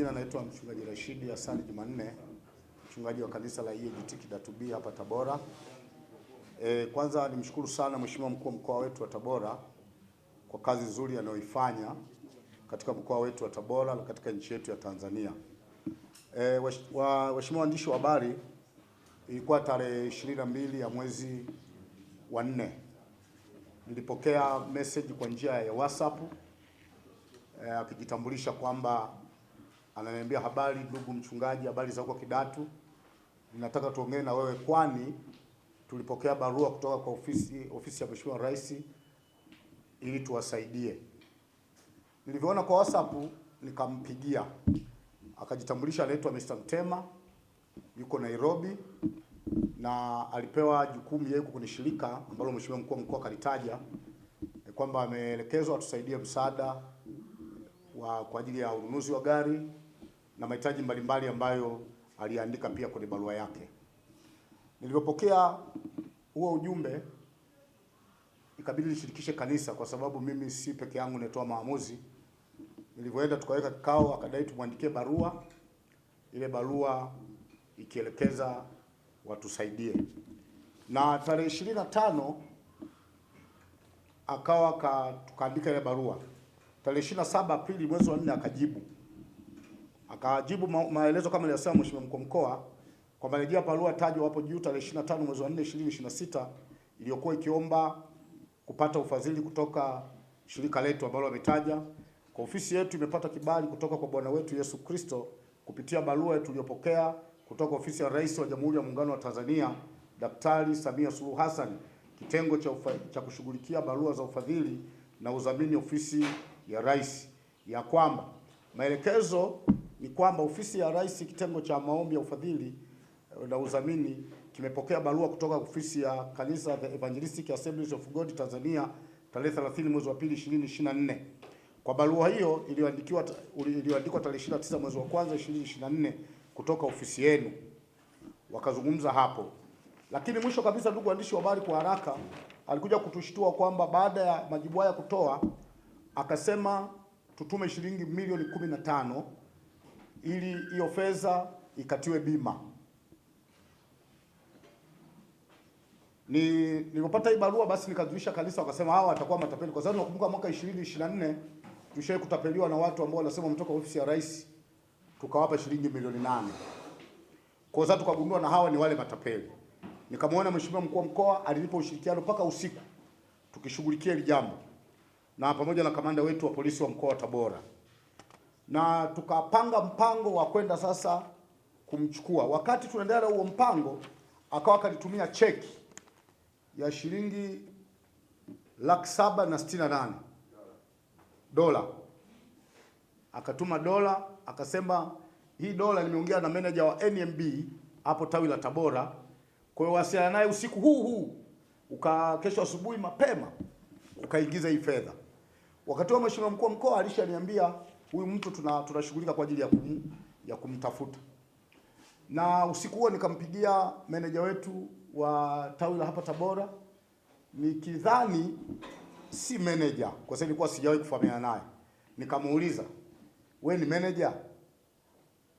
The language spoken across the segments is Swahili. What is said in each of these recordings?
majina naitwa Mchungaji Rashidi Hassan Jumanne, mchungaji wa kanisa la EAGT Kidatu B hapa Tabora. Kwanza nimshukuru sana Mheshimiwa mkuu wa mkoa wetu wa Tabora kwa kazi nzuri anayoifanya katika mkoa wetu wa Tabora na katika nchi yetu ya Tanzania. Waheshimiwa waandishi wa habari, ilikuwa tarehe 22 ya mwezi wa 4 nilipokea message kwa njia ya WhatsApp akijitambulisha kwamba ananiambia, habari ndugu mchungaji, habari za huko Kidatu, ninataka tuongee na wewe kwani tulipokea barua kutoka kwa ofisi ya Mheshimiwa Rais ili tuwasaidie. Nilivyoona kwa WhatsApp nikampigia, akajitambulisha anaitwa Mr. Mtema, yuko Nairobi na alipewa jukumu yeye kwenye shirika ambalo Mheshimiwa mkuu wa mkoa kalitaja kwamba ameelekezwa atusaidie msaada kwa ajili ya ununuzi wa gari na mahitaji mbalimbali ambayo aliandika pia kwenye barua yake. Nilipopokea huo ujumbe ikabidi nishirikishe kanisa kwa sababu mimi si peke yangu natoa maamuzi. Nilivyoenda tukaweka kikao, akadai tumwandikie barua, ile barua ikielekeza watusaidie. Na tarehe 25 tukaandika ile barua. Tarehe 27 Aprili mwezi wa 4 akajibu maelezo kama niliyosema Mheshimiwa mkuu wa mkoa kwamba rejea barua tajwa hapo juu tarehe 25 mwezi wa 4 2026 iliyokuwa ikiomba kupata ufadhili kutoka shirika letu ambalo wametaja. Kwa ofisi yetu imepata kibali kutoka kwa Bwana wetu Yesu Kristo kupitia barua tuliyopokea kutoka ofisi ya Rais wa Jamhuri ya Muungano wa Tanzania Daktari Samia Suluhu Hassan, kitengo cha kushughulikia barua za ufadhili na udhamini ofisi ya Rais, ya kwamba maelekezo ni kwamba ofisi ya Rais kitengo cha maombi ya ufadhili na udhamini kimepokea barua kutoka ofisi ya kanisa The Evangelistic Assemblies of God Tanzania tarehe 30 mwezi wa 2 2024. Kwa barua hiyo iliyoandikwa tarehe 29 mwezi wa 1 2024 kutoka ofisi yenu. Wakazungumza hapo. Lakini mwisho kabisa, ndugu waandishi wa habari, kwa haraka alikuja kutushtua kwamba baada ya majibu haya kutoa, akasema tutume shilingi milioni 15 ili hiyo fedha ikatiwe bima. Nilipopata hii barua basi nikajulisha kanisa, wakasema hawa watakuwa matapeli, kwa sababu nakumbuka mwaka 2024 tushawahi kutapeliwa na watu ambao wanasema mtoka ofisi ya Rais tukawapa shilingi milioni 8. Kwa sababu tukagundua na hawa ni wale matapeli. Nikamwona Mheshimiwa mkuu wa mkoa alinipa ushirikiano mpaka usiku tukishughulikia hili jambo, na pamoja na kamanda wetu wa polisi wa mkoa wa Tabora, na tukapanga mpango wa kwenda sasa kumchukua. Wakati tunaendelea huo mpango, akawa kalitumia cheki ya shilingi $768 dola. Akatuma dola, akasema hii dola nimeongea na manager wa NMB hapo tawi la Tabora, kwa hiyo wasiliana naye usiku huu kesho asubuhi mapema ukaingiza hii fedha. Wakati wa Mheshimiwa mkuu wa mkoa alishaniambia huyu mtu tunashughulika kwa ajili ya kumtafuta. Na usiku huo nikampigia manager wetu wa tawi la hapa Tabora, nikidhani si manager kwa sababu nilikuwa sijawahi kufahamiana naye. Nikamuuliza, wewe ni manager?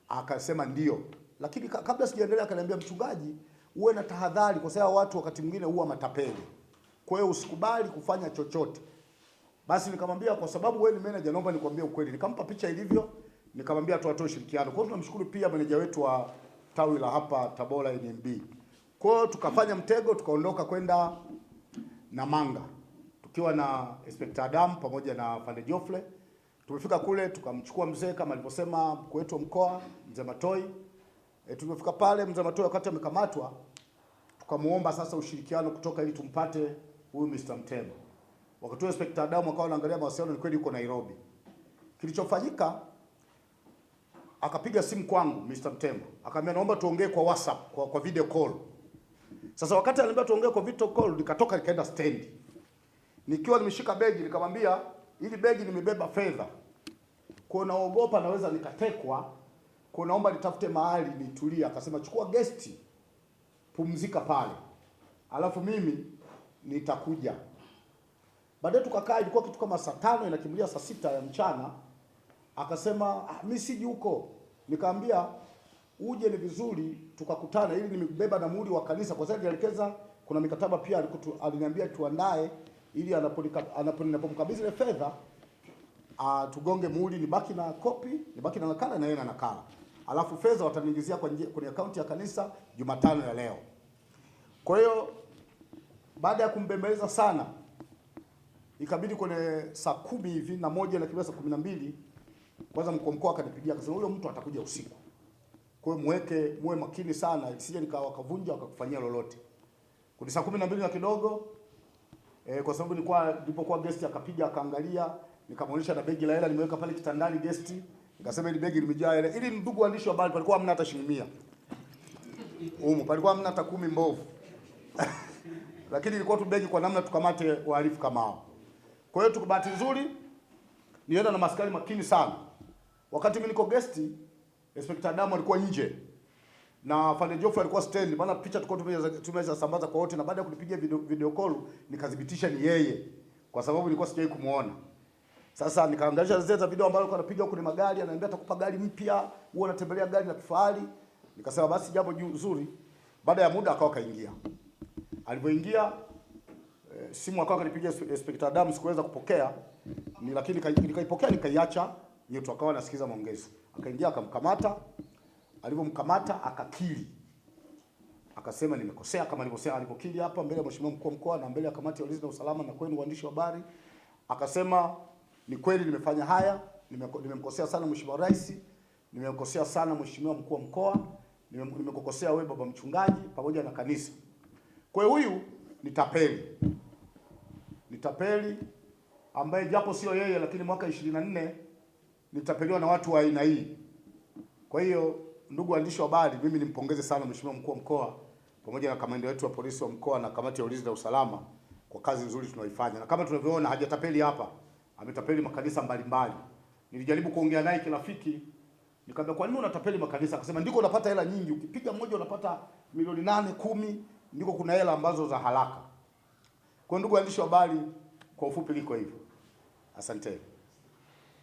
Akasema ndio. Lakini kabla sijaendelea akaniambia, mchungaji, uwe na tahadhari kwa sababu watu wakati mwingine huwa matapeli, kwa hiyo usikubali kufanya chochote. Basi nikamwambia, kwa sababu wewe ni manager, naomba nikwambie ukweli. Nikampa picha ilivyo, nikamwambia tuatoe ushirikiano. Kwa hiyo tunamshukuru pia manager wetu wa tawi la hapa Tabora NMB. Kwa hiyo tukafanya mtego, tukaondoka kwenda Namanga tukiwa na Inspector Adam pamoja na Fande Jofle. Tumefika kule tukamchukua mzee kama alivyosema mkuu wetu wa mkoa Mzee Matoi. Tulipofika pale Mzee Matoi wakati amekamatwa, tukamuomba sasa ushirikiano kutoka ili tumpate huyu Mr. Mtema. Wakati Inspector Adam akawa anaangalia mawasiliano, ni kweli yuko Nairobi. Kilichofanyika, akapiga simu kwangu Mr. Mtema, akamwambia naomba tuongee kwa WhatsApp, kwa video call. Sasa wakati ananiambia tuongee kwa video call, nikatoka nikaenda stand. Nikiwa nimeshika begi, nikamwambia hili begi nimebeba fedha, kwa naogopa naweza nikatekwa, kwa naomba nitafute mahali nitulia. Akasema chukua guest, pumzika pale, alafu mimi nitakuja. Baadaye tukakaa, ilikuwa kitu kama saa 5 inakimbilia saa 6 ya mchana. Akasema mimi siji huko. Nikamwambia uje ni vizuri tukakutana, ili nimebeba na muhuri wa kanisa, kwa sababu alielekeza kuna mikataba pia aliniambia tuandae, ili anapomkabidhi ile fedha tugonge muhuri, nibaki na kopi, nibaki na nakala na yeye na nakala. Alafu fedha wataniingizia kwenye akaunti ya kanisa Jumatano ya leo. Kwa hiyo baada ya kumbembeleza sana, ikabidi kwenye saa 10 hivi na moja na kibasa 12, kwanza mkuu wa mkoa akanipigia akasema huyo mtu atakuja usiku. Kwa hiyo muwe makini sana isije wakavunja wakakufanyia lolote. Kwa saa 12 na kidogo kwa sababu nilipokuwa guest akapiga akaangalia, nikamwonyesha na begi la hela nimeweka pale kitandani guest. Nikasema ile begi limejaa hela. Ili ndugu waandishi wa habari, palikuwa hamna hata shilingi 100. Palikuwa hamna hata 10 mbovu. Lakini ilikuwa tu begi kwa namna tukamate wahalifu kama hao. Kwa hiyo tukabahati nzuri nienda na maskari makini sana. Wakati mimi niko guest, Inspector Adamu alikuwa nje na Fande Jofu alikuwa stand. Maana picha tulikuwa tumeweza sambaza kwa wote, na baada ya kunipigia video call nikadhibitisha ni yeye, kwa sababu nilikuwa sijawahi kumuona. Sasa nikaangalia zile za video ambazo alikuwa anapiga kwenye magari, ananiambia atakupa gari mpya, huwa anatembelea gari la kifahari. Nikasema basi jambo zuri. Baada ya muda akawa kaingia. Alipoingia simu akawa kanipigia Inspector Adamu, sikuweza kupokea. Lakini nikaipokea nikaiacha, nyeto akawa anasikiza maongezi. Akaingia akamkamata. Alipomkamata akakiri. Akasema nimekosea kama alivyosema alipokiri hapa mbele ya Mheshimiwa Mkuu wa Mkoa na mbele ya kamati ya ulinzi na usalama na kwenu waandishi wa habari. Akasema ni kweli nimefanya haya, nimemkosea sana Mheshimiwa Rais, nimemkosea sana Mheshimiwa Mkuu wa Mkoa, nimekukosea wewe baba mchungaji pamoja na kanisa. Kwa hiyo huyu ni tapeli. Ni tapeli ambaye japo sio yeye, lakini mwaka 24 nitapeliwa na watu wa aina hii. Kwa hiyo ndugu waandishi wa habari, mimi nimpongeze sana Mheshimiwa Mkuu wa Mkoa pamoja na kamanda wetu wa polisi wa mkoa na kamati ya ulinzi na usalama kwa kazi nzuri tunaoifanya. Na kama tunavyoona hajatapeli hapa, ametapeli makanisa mbalimbali. Nilijaribu kuongea naye kirafiki, nikamwambia kwa nini unatapeli makanisa? Akasema ndiko unapata hela nyingi, ukipiga mmoja unapata milioni 8, 10, ndiko kuna hela ambazo za haraka. Kwa ndugu waandishi wa habari, kwa ufupi liko hivyo. Asante.